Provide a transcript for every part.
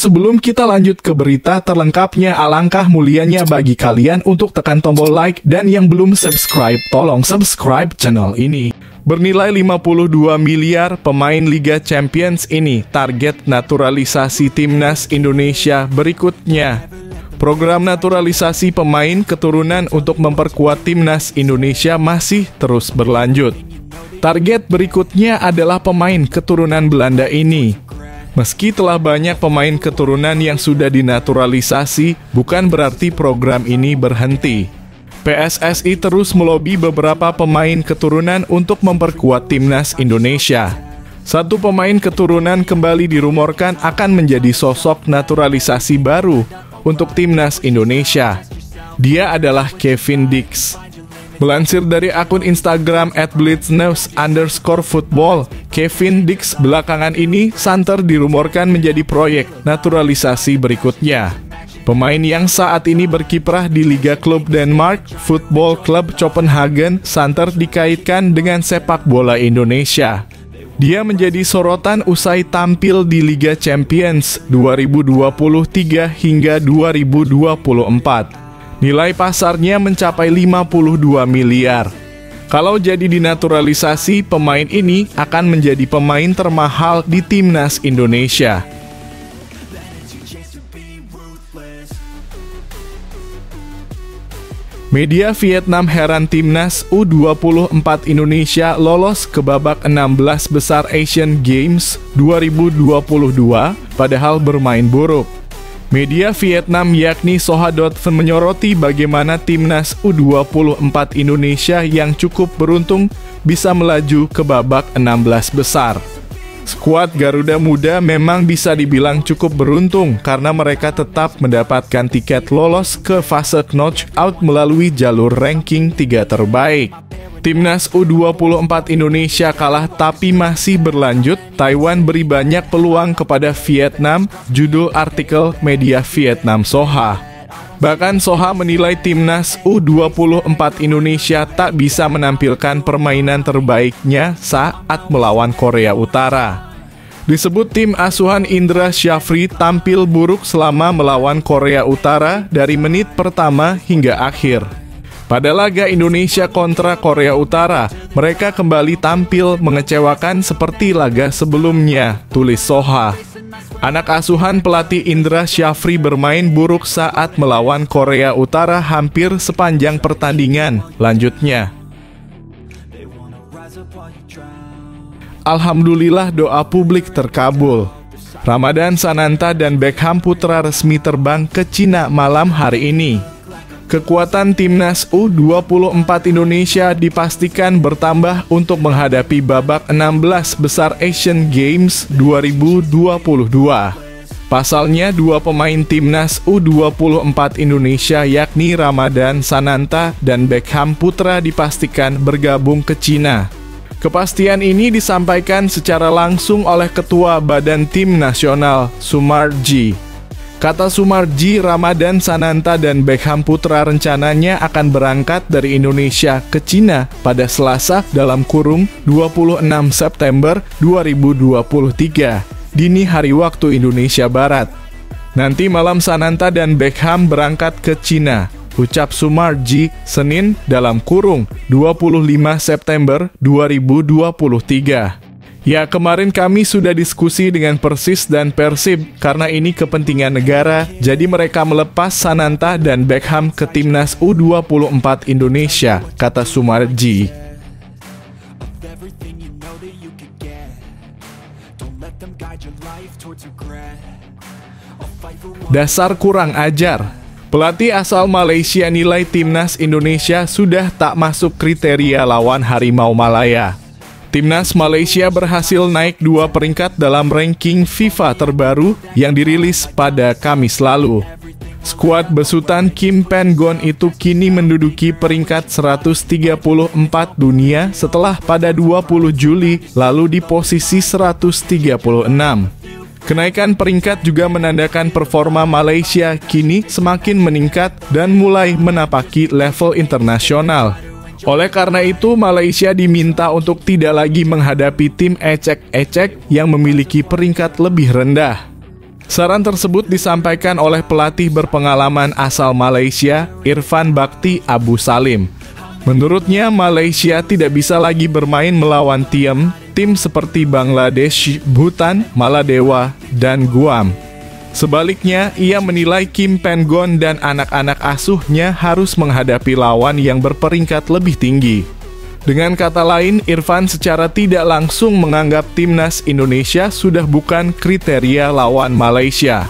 sebelum kita lanjut ke berita terlengkapnya, alangkah mulianya bagi kalian untuk tekan tombol like, dan yang belum subscribe, tolong subscribe channel ini. Bernilai 52 miliar, pemain Liga Champions ini target naturalisasi timnas Indonesia berikutnya. Program naturalisasi pemain keturunan untuk memperkuat timnas Indonesia masih terus berlanjut. Target berikutnya adalah pemain keturunan Belanda ini. Meski telah banyak pemain keturunan yang sudah dinaturalisasi, bukan berarti program ini berhenti. PSSI terus melobi beberapa pemain keturunan untuk memperkuat timnas Indonesia. Satu pemain keturunan kembali dirumorkan akan menjadi sosok naturalisasi baru untuk timnas Indonesia. Dia adalah Kevin Dix. Melansir dari akun Instagram @blitznews_football, Kevin Dix belakangan ini santer dirumorkan menjadi proyek naturalisasi berikutnya. Pemain yang saat ini berkiprah di Liga Klub Denmark, Football Club Copenhagen, santer dikaitkan dengan sepak bola Indonesia. Dia menjadi sorotan usai tampil di Liga Champions 2023 hingga 2024. Nilai pasarnya mencapai 52 miliar. Kalau jadi dinaturalisasi, pemain ini akan menjadi pemain termahal di timnas Indonesia. Media Vietnam heran timnas U24 Indonesia lolos ke babak 16 besar Asian Games 2022 padahal bermain buruk. Media Vietnam yakni Soha.vn menyoroti bagaimana timnas U24 Indonesia yang cukup beruntung bisa melaju ke babak 16 besar. Skuad Garuda Muda memang bisa dibilang cukup beruntung karena mereka tetap mendapatkan tiket lolos ke fase knockout melalui jalur ranking 3 terbaik. Timnas U24 Indonesia kalah tapi masih berlanjut. Taiwan beri banyak peluang kepada Vietnam, judul artikel media Vietnam Soha. Bahkan Soha menilai timnas U24 Indonesia tak bisa menampilkan permainan terbaiknya saat melawan Korea Utara. Disebut tim asuhan Indra Syafri tampil buruk selama melawan Korea Utara dari menit pertama hingga akhir. Pada laga Indonesia kontra Korea Utara, mereka kembali tampil mengecewakan seperti laga sebelumnya, tulis Soha. Anak asuhan pelatih Indra Syafri bermain buruk saat melawan Korea Utara hampir sepanjang pertandingan, lanjutnya. Alhamdulillah doa publik terkabul. Ramadan Sananta dan Beckham Putra resmi terbang ke Cina malam hari ini. Kekuatan timnas U24 Indonesia dipastikan bertambah untuk menghadapi babak 16 besar Asian Games 2022. Pasalnya, dua pemain timnas U24 Indonesia yakni Ramadan Sananta dan Beckham Putra dipastikan bergabung ke Cina. Kepastian ini disampaikan secara langsung oleh Ketua Badan Tim Nasional, Sumarji. Kata Sumarji, Ramadan Sananta dan Beckham Putra rencananya akan berangkat dari Indonesia ke Cina pada Selasa (26 September 2023) dini hari waktu Indonesia Barat. Nanti malam Sananta dan Beckham berangkat ke Cina, ucap Sumarji Senin (25 September 2023). Ya, kemarin kami sudah diskusi dengan Persis dan Persib karena ini kepentingan negara, jadi mereka melepas Sananta dan Beckham ke timnas U24 Indonesia, kata Sumarji. Dasar kurang ajar. Pelatih asal Malaysia nilai timnas Indonesia sudah tak masuk kriteria lawan Harimau Malaya. Timnas Malaysia berhasil naik 2 peringkat dalam ranking FIFA terbaru yang dirilis pada Kamis lalu. Skuad besutan Kim Pen Gon itu kini menduduki peringkat 134 dunia setelah pada 20 Juli lalu di posisi 136. Kenaikan peringkat juga menandakan performa Malaysia kini semakin meningkat dan mulai menapaki level internasional. Oleh karena itu, Malaysia diminta untuk tidak lagi menghadapi tim ecek-ecek yang memiliki peringkat lebih rendah. Saran tersebut disampaikan oleh pelatih berpengalaman asal Malaysia, Irfan Bakti Abu Salim. Menurutnya, Malaysia tidak bisa lagi bermain melawan tim seperti Bangladesh, Bhutan, Maladewa, dan Guam. Sebaliknya, ia menilai Kim Pen-gon dan anak-anak asuhnya harus menghadapi lawan yang berperingkat lebih tinggi. Dengan kata lain, Irfan secara tidak langsung menganggap timnas Indonesia sudah bukan kriteria lawan Malaysia.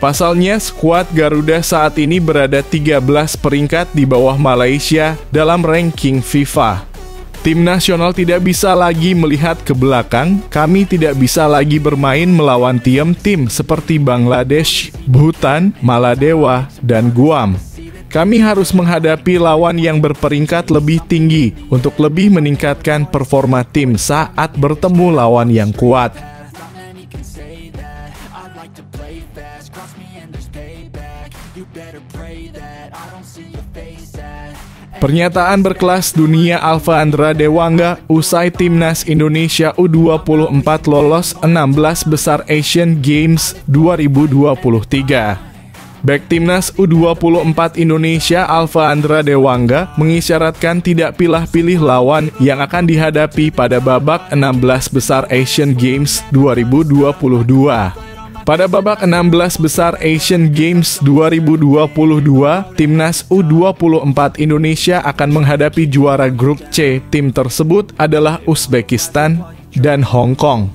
Pasalnya, skuad Garuda saat ini berada 13 peringkat di bawah Malaysia dalam ranking FIFA. Tim nasional tidak bisa lagi melihat ke belakang, kami tidak bisa lagi bermain melawan tim seperti Bangladesh, Bhutan, Maladewa, dan Guam. Kami harus menghadapi lawan yang berperingkat lebih tinggi untuk lebih meningkatkan performa tim saat bertemu lawan yang kuat. Pernyataan berkelas dunia Alfa Andra Dewangga usai timnas Indonesia U24 lolos 16 besar Asian Games 2023. Bek timnas U24 Indonesia Alfa Andra Dewangga mengisyaratkan tidak pilih-pilih lawan yang akan dihadapi pada babak 16 besar Asian Games 2022. Pada babak 16 besar Asian Games 2022, timnas U24 Indonesia akan menghadapi juara grup C. Tim tersebut adalah Uzbekistan dan Hong Kong.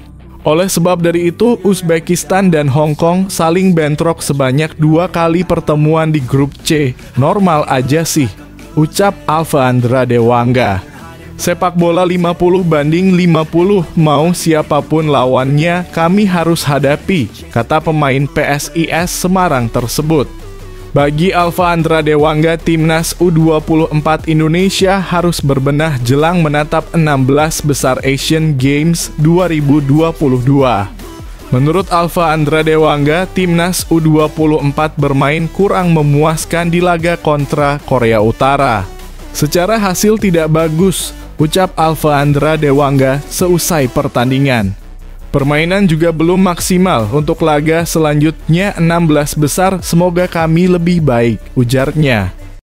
Oleh sebab dari itu, Uzbekistan dan Hong Kong saling bentrok sebanyak 2 kali pertemuan di grup C. Normal aja sih, ucap Alfa Andra Dewangga. Sepak bola 50-50, mau siapapun lawannya kami harus hadapi, kata pemain PSIS Semarang tersebut. Bagi Alfa Andra Dewangga, timnas U24 Indonesia harus berbenah jelang menatap 16 besar Asian Games 2022. Menurut Alfa Andra Dewangga, timnas U24 bermain kurang memuaskan di laga kontra Korea Utara. Secara hasil tidak bagus, ucap Alfa Andra Dewangga seusai pertandingan. Permainan juga belum maksimal untuk laga selanjutnya 16 besar, semoga kami lebih baik, ujarnya.